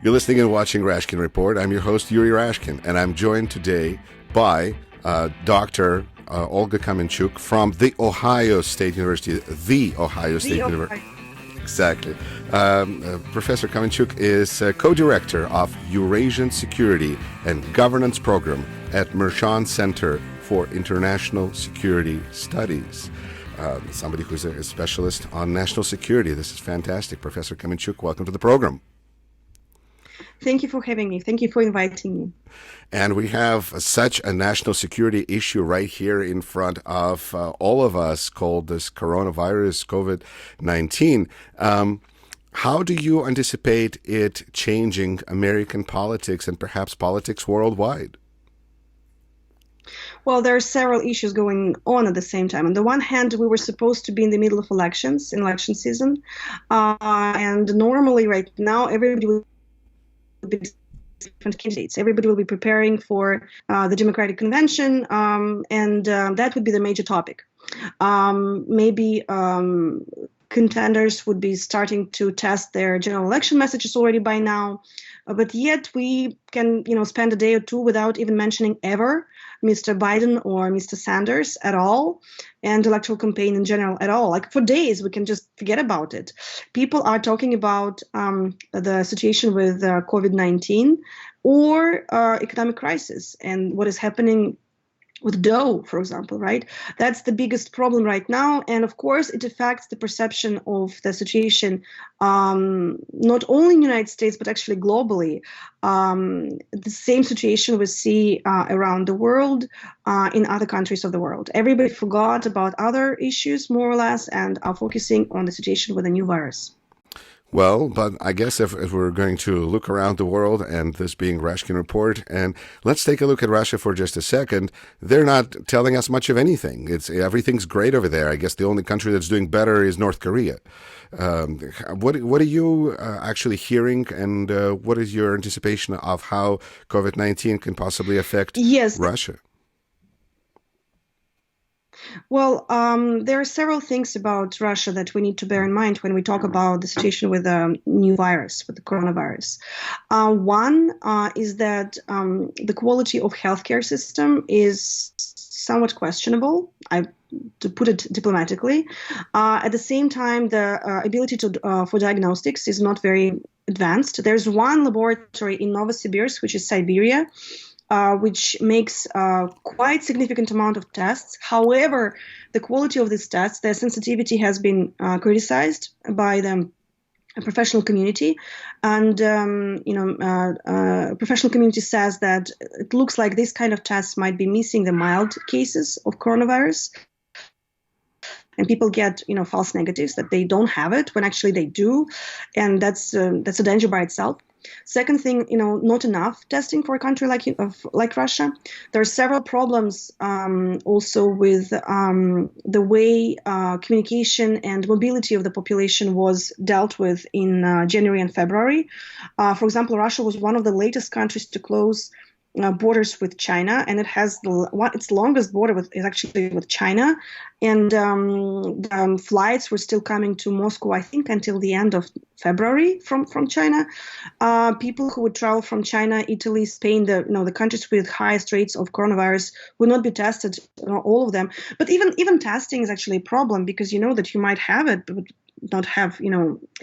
You're listening and watching Rashkin Report. I'm your host, Yuri Rashkin, and I'm joined today by Dr. Olga Kamenchuk from the Ohio State University. Exactly. Professor Kamenchuk is co-director of Eurasian Security and Governance Program at Mershon Center for International Security Studies. Somebody who's a specialist on national security. This is fantastic. Professor Kamenchuk, welcome to the program. Thank you for having me. Thank you for inviting me. And we have such a national security issue right here in front of all of us called this coronavirus, COVID-19. How do you anticipate it changing American politics and perhaps politics worldwide? Well, there are several issues going on at the same time. On the one hand, we were supposed to be in the middle of elections, in election season. And normally right now, everybody will be different candidates. Everybody will be preparing for the Democratic Convention, and that would be the major topic. Maybe contenders would be starting to test their general election messages already by now, but yet we can, spend a day or two without even mentioning ever Mr. Biden or Mr. Sanders at all, and electoral campaign in general at all. Like for days, we can just forget about it. People are talking about the situation with COVID-19 or economic crisis and what is happening with Doe, for example, right? That's the biggest problem right now. And of course, it affects the perception of the situation, not only in the United States, but actually globally. The same situation we see around the world, in other countries of the world. Everybody forgot about other issues, more or less, and are focusing on the situation with the new virus. Well, but I guess if we're going to look around the world, and this being Rashkin Report, and let's take a look at Russia for just a second. They're not telling us much of anything. Everything's great over there. I guess the only country that's doing better is North Korea. What are you actually hearing, and what is your anticipation of how COVID-19 can possibly affect Russia? Well, there are several things about Russia that we need to bear in mind when we talk about the situation with the new virus, with the coronavirus. One is that the quality of healthcare system is somewhat questionable, to put it diplomatically. At the same time, the ability for diagnostics is not very advanced. There's one laboratory in Novosibirsk, which is Siberia, which makes quite significant amount of tests. However, the quality of these tests, their sensitivity has been criticized by the professional community, and professional community says that it looks like this kind of tests might be missing the mild cases of coronavirus. And people get, false negatives that they don't have it when actually they do, and that's a danger by itself. Second thing, not enough testing for a country like Russia. There are several problems also with the way communication and mobility of the population was dealt with in January and February. For example, Russia was one of the latest countries to close borders with China, and it has its longest border is actually with China, and flights were still coming to Moscow, I think, until the end of February from China. People who would travel from China, Italy, Spain, the countries with highest rates of coronavirus would not be tested, all of them. But even testing is actually a problem, because that you might have it, but not have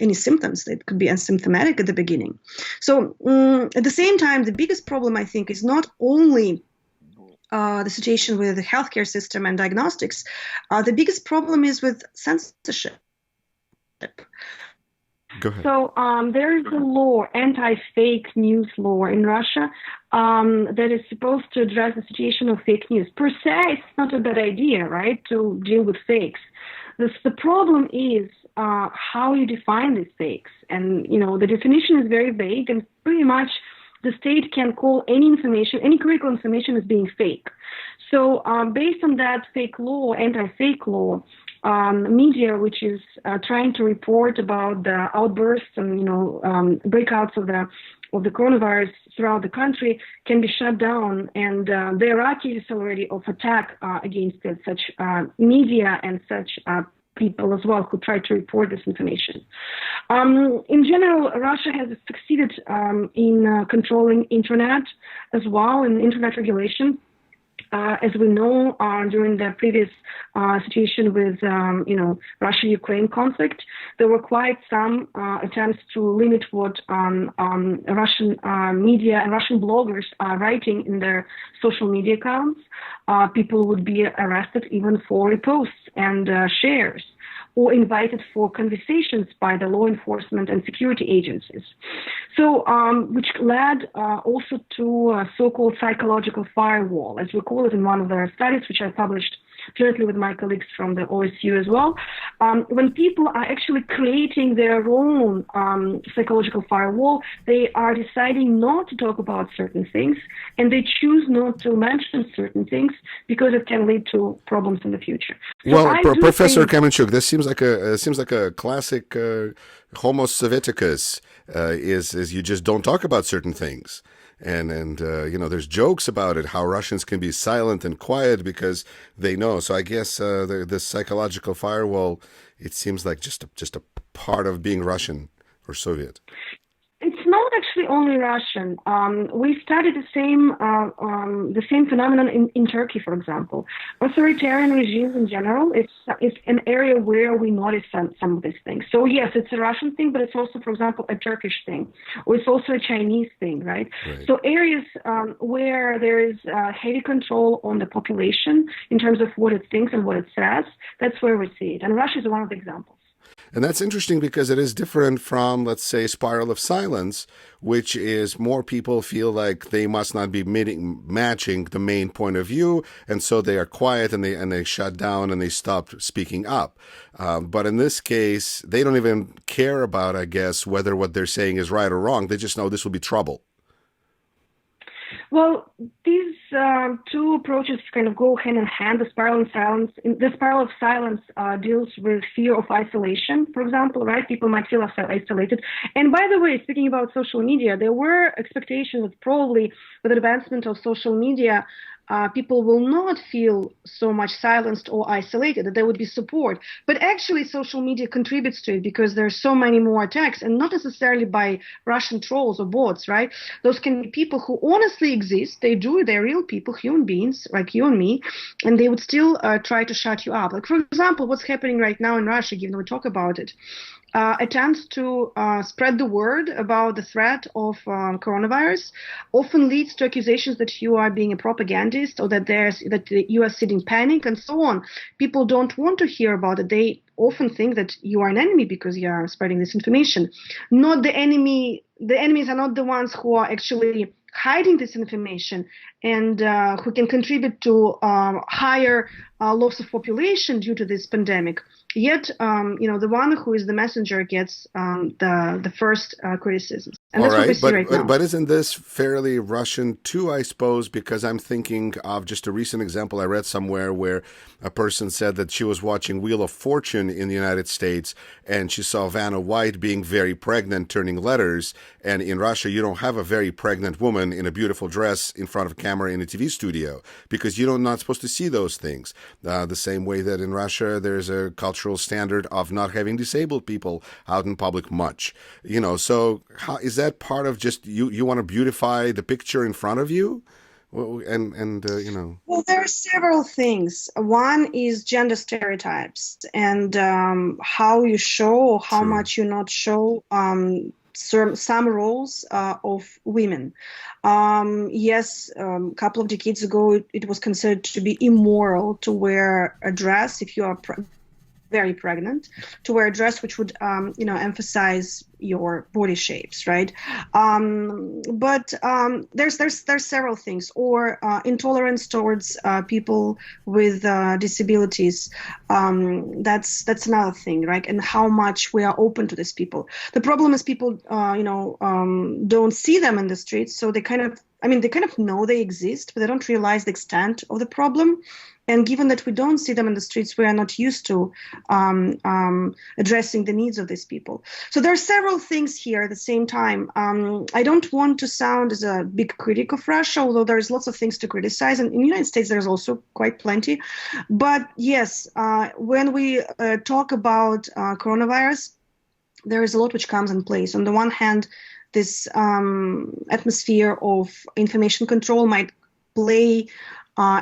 any symptoms. That could be asymptomatic at the beginning. So at the same time, the biggest problem, I think, is not only the situation with the healthcare system and diagnostics. The biggest problem is with censorship. Go ahead. So there is a law, anti-fake news law in Russia, that is supposed to address the situation of fake news. Per se, it's not a bad idea, right, to deal with fakes. The problem is how you define these fakes. And, the definition is very vague, and pretty much the state can call any information, any critical information, as being fake. So based on that fake law, anti-fake law, media, which is trying to report about the outbursts and, breakouts of the coronavirus throughout the country, can be shut down. And there are cases already of attack against such media and such people as well who try to report this information. In general, Russia has succeeded in controlling internet as well, in internet regulation. As we know, during the previous situation with, Russia-Ukraine conflict, there were quite some attempts to limit what Russian media and Russian bloggers are writing in their social media accounts. People would be arrested even for reposts and shares, or invited for conversations by the law enforcement and security agencies. So, which led also to a so-called psychological firewall, as we call it in one of the studies, which I published jointly with my colleagues from the OSU as well. When people are actually creating their own psychological firewall, they are deciding not to talk about certain things, and they choose not to mention certain things because it can lead to problems in the future. Well, Professor Kamenchuk, this seems like a classic Homo Sovieticus. Is you just don't talk about certain things. And there's jokes about it, how Russians can be silent and quiet because they know. So I guess this psychological firewall, it seems like just a part of being Russian or Soviet. It's not actually only Russian. We studied the same phenomenon in Turkey, for example. Authoritarian regimes in general, it's an area where we notice some of these things. So yes, it's a Russian thing, but it's also, for example, a Turkish thing, or it's also a Chinese thing, right? So areas where there is heavy control on the population in terms of what it thinks and what it says, that's where we see it. And Russia is one of the examples. And that's interesting because it is different from, let's say, spiral of silence, which is more people feel like they must not be matching the main point of view, and so they are quiet and they shut down and they stop speaking up. But in this case, they don't even care about, I guess, whether what they're saying is right or wrong. They just know this will be trouble. Well, these two approaches kind of go hand in hand. The spiral of silence deals with fear of isolation, for example, right? People might feel isolated. And by the way, speaking about social media, there were expectations that probably with the advancement of social media, people will not feel so much silenced or isolated, that there would be support. But actually, social media contributes to it because there are so many more attacks, and not necessarily by Russian trolls or bots, right? Those can be people who honestly exist. They're real people, human beings like you and me, and they would still try to shut you up. Like, for example, what's happening right now in Russia, given we talk about it. Attempts to spread the word about the threat of coronavirus often leads to accusations that you are being a propagandist or that you are sitting panic and so on. People don't want to hear about it. They often think that you are an enemy because you are spreading this information. Not the enemy. The enemies are not the ones who are actually hiding this information and who can contribute to higher loss of population due to this pandemic. Yet, the one who is the messenger gets the first criticisms. And all that's what we see right now. But isn't this fairly Russian too, I suppose? Because I'm thinking of just a recent example I read somewhere where a person said that she was watching Wheel of Fortune in the United States and she saw Vanna White being very pregnant, turning letters. And in Russia, you don't have a very pregnant woman in a beautiful dress in front of a camera in a TV studio because you're not supposed to see those things. The same way that in Russia, there's a cultural standard of not having disabled people out in public much. So how is that part of just you want to beautify the picture in front of you? Well, Well, there are several things. One is gender stereotypes and how you show or how much you not show some roles of women. Yes, a couple of decades ago, it was considered to be immoral to wear a dress if you are very pregnant, to wear a dress which would, emphasize your body shapes, right? But there's several things, or intolerance towards people with disabilities. That's another thing, right? And how much we are open to these people. The problem is people, don't see them in the streets, so they kind of I mean, they kind of know they exist, but they don't realize the extent of the problem. And given that we don't see them in the streets, we are not used to addressing the needs of these people. So there are several things here at the same time. I don't want to sound as a big critic of Russia, although there's lots of things to criticize. And in the United States, there's also quite plenty. But yes, when we talk about coronavirus, there is a lot which comes in place. On the one hand, this atmosphere of information control might play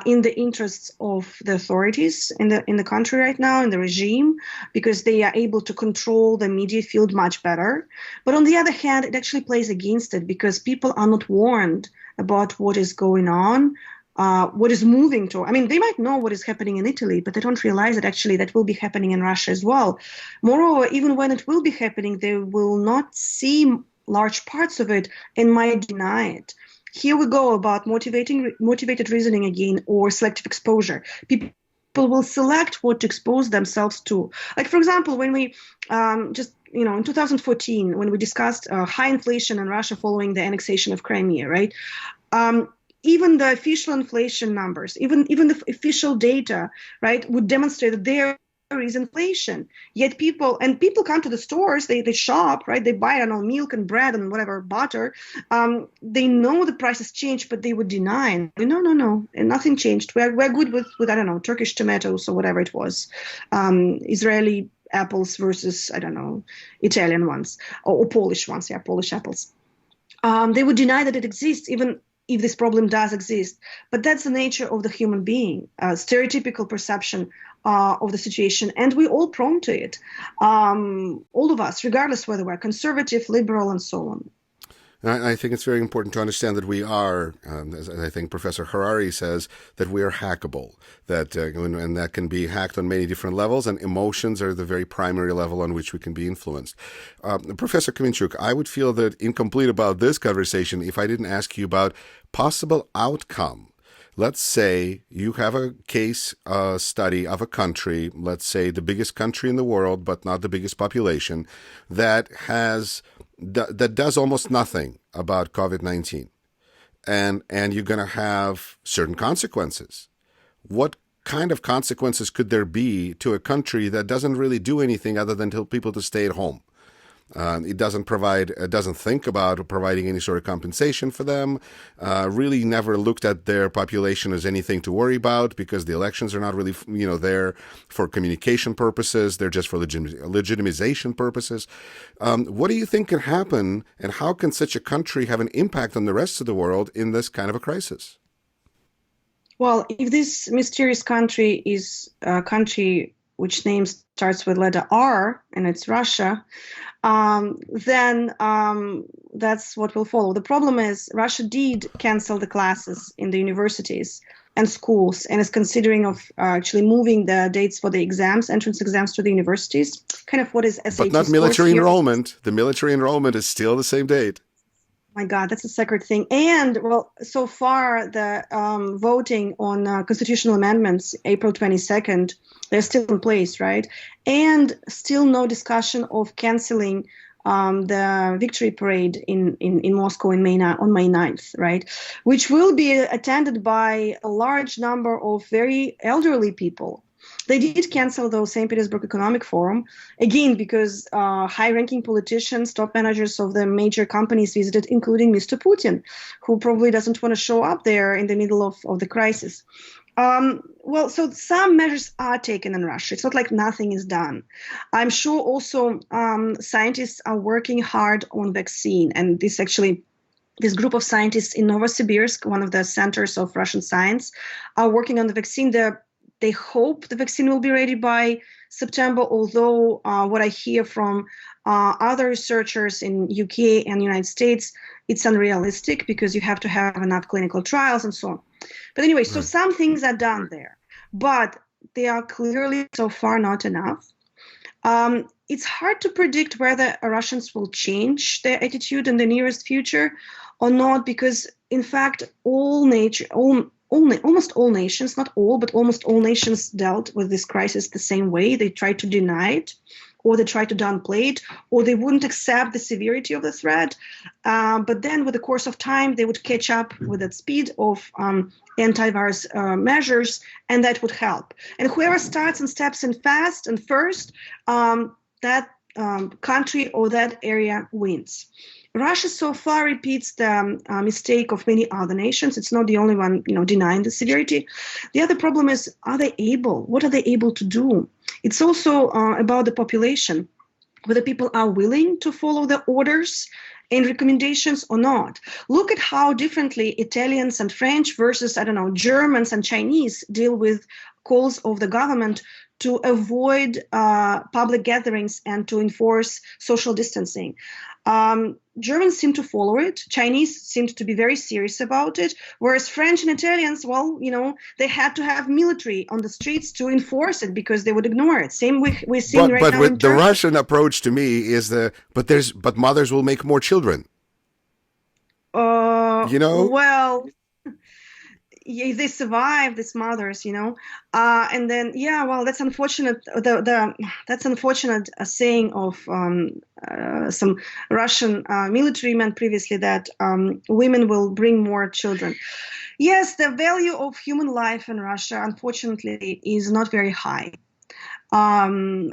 in the interests of the authorities in the country right now, in the regime, because they are able to control the media field much better. But on the other hand, it actually plays against it because people are not warned about what is going on, what is moving to. I mean, they might know what is happening in Italy, but they don't realize that actually that will be happening in Russia as well. Moreover, even when it will be happening, they will not see large parts of it and might deny it. Here we go about motivated reasoning again, or selective exposure. People will select what to expose themselves to. Like, for example, when we in 2014, when we discussed high inflation in Russia following the annexation of Crimea, right? Even the official inflation numbers, even the official data, right, would demonstrate that there is inflation. Yet people come to the stores, they shop, right? They buy, I don't know, milk and bread and whatever, butter. They know the prices change, but they would deny. No, and nothing changed. We're good with I don't know, Turkish tomatoes or whatever it was, Israeli apples versus, I don't know, Italian ones or Polish ones. Yeah, Polish apples. They would deny that it exists, even if this problem does exist. But that's the nature of the human being, stereotypical perception of the situation, and we're all prone to it, all of us, regardless whether we're conservative, liberal, and so on. I think it's very important to understand that we are, as I think Professor Harari says, that we are hackable, and that can be hacked on many different levels, and emotions are the very primary level on which we can be influenced. Professor Kamenchuk, I would feel that incomplete about this conversation if I didn't ask you about possible outcome. Let's say you have a case study of a country, let's say the biggest country in the world, but not the biggest population, that does almost nothing about COVID-19. And you're going to have certain consequences. What kind of consequences could there be to a country that doesn't really do anything other than tell people to stay at home? It doesn't think about providing any sort of compensation for them, really never looked at their population as anything to worry about because the elections are not really, there for communication purposes. They're just for legitimization purposes. What do you think can happen, and how can such a country have an impact on the rest of the world in this kind of a crisis? Well, if this mysterious country is a country which name starts with letter R, and it's Russia, then that's what will follow. The problem is Russia did cancel the classes in the universities and schools, and is considering of actually moving the dates for the exams, entrance exams to the universities, kind of what is SAT. But not military enrollment. The military enrollment is still the same date. My God, that's a sacred thing. And, well, so far the voting on constitutional amendments, April 22nd, they're still in place, right? And still no discussion of canceling the victory parade in Moscow on May 9th, right? Which will be attended by a large number of very elderly people. They did cancel the St. Petersburg Economic Forum, again, because high-ranking politicians, top managers of the major companies visited, including Mr. Putin, who probably doesn't want to show up there in the middle of the crisis. Well, so some measures are taken in Russia. It's not like nothing is done. I'm sure also scientists are working hard on vaccine, and this group of scientists in Novosibirsk, one of the centers of Russian science, are working on the vaccine. They hope the vaccine will be ready by September, although what I hear from other researchers in UK and United States, it's unrealistic because you have to have enough clinical trials and so on. But anyway, so some things are done there, but they are clearly so far not enough. It's hard to predict whether Russians will change their attitude in the nearest future or not, because in fact, almost all nations, not all, but almost all nations dealt with this crisis the same way. They tried to deny it or they try to downplay it, or they wouldn't accept the severity of the threat. But then with the course of time, they would catch up with that speed of antivirus measures, and that would help. And whoever starts and steps in fast and first, that country or that area wins. Russia so far repeats the mistake of many other nations. It's not the only one, denying the severity. The other problem is, are they able? What are they able to do? It's also about the population, whether people are willing to follow the orders and recommendations or not. Look at how differently Italians and French versus, Germans and Chinese deal with calls of the government to avoid public gatherings and to enforce social distancing. Germans seem to follow it. Chinese seemed to be very serious about it, whereas French and Italians, they had to have military on the streets to enforce it because they would ignore it. Same we're seeing right now in Turkey. But the Russian approach to me is but mothers will make more children. Well, if they survive, these mothers, and then that's unfortunate. That's unfortunate saying of some Russian military men previously that women will bring more children. Yes, the value of human life in Russia, unfortunately, is not very high. And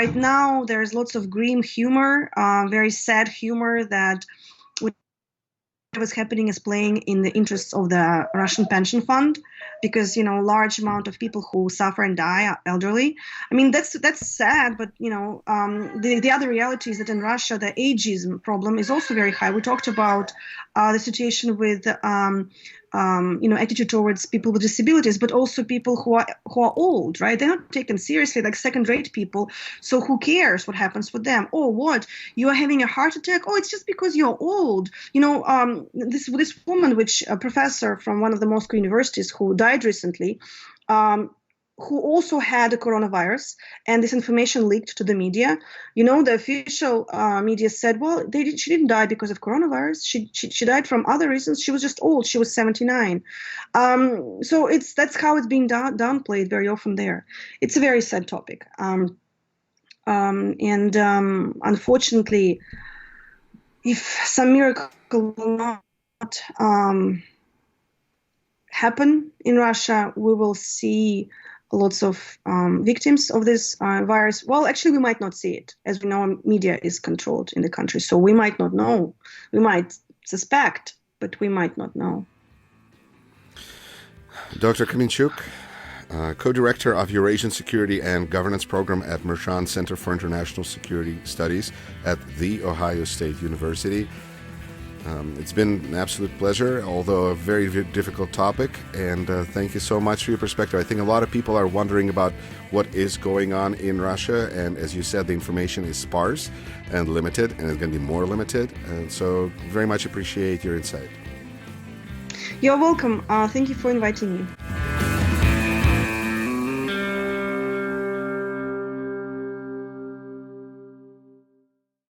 right now there's lots of grim humor, very sad humor that was happening is playing in the interests of the Russian pension fund, because large amount of people who suffer and die are elderly. I mean, that's sad, but the other reality is that in Russia the ageism problem is also very high. We talked about the situation with attitude towards people with disabilities, but also people who are old, right? They're not taken seriously, like second-rate people. So who cares what happens with them? Oh, what? You are having a heart attack? Oh, it's just because you're old. This woman, a professor from one of the Moscow universities who died recently, who also had a coronavirus, and this information leaked to the media. The official media said, well, she didn't die because of coronavirus. She died from other reasons. She was just old. She was 79. So that's how it's being downplayed very often there. It's a very sad topic. Unfortunately, if some miracle will not happen in Russia, we will see lots of victims of this virus. Well, actually, we might not see it. As we know, media is controlled in the country, so we might not know. We might suspect, but we might not know. Dr. Kamenchuk, co-director of Eurasian Security and Governance Program at Mershon Center for International Security Studies at The Ohio State University. It's been an absolute pleasure, although a very, very difficult topic, and thank you so much for your perspective. I think a lot of people are wondering about what is going on in Russia, and as you said, the information is sparse and limited, and it's going to be more limited, and so very much appreciate your insight. You're welcome. Thank you for inviting me.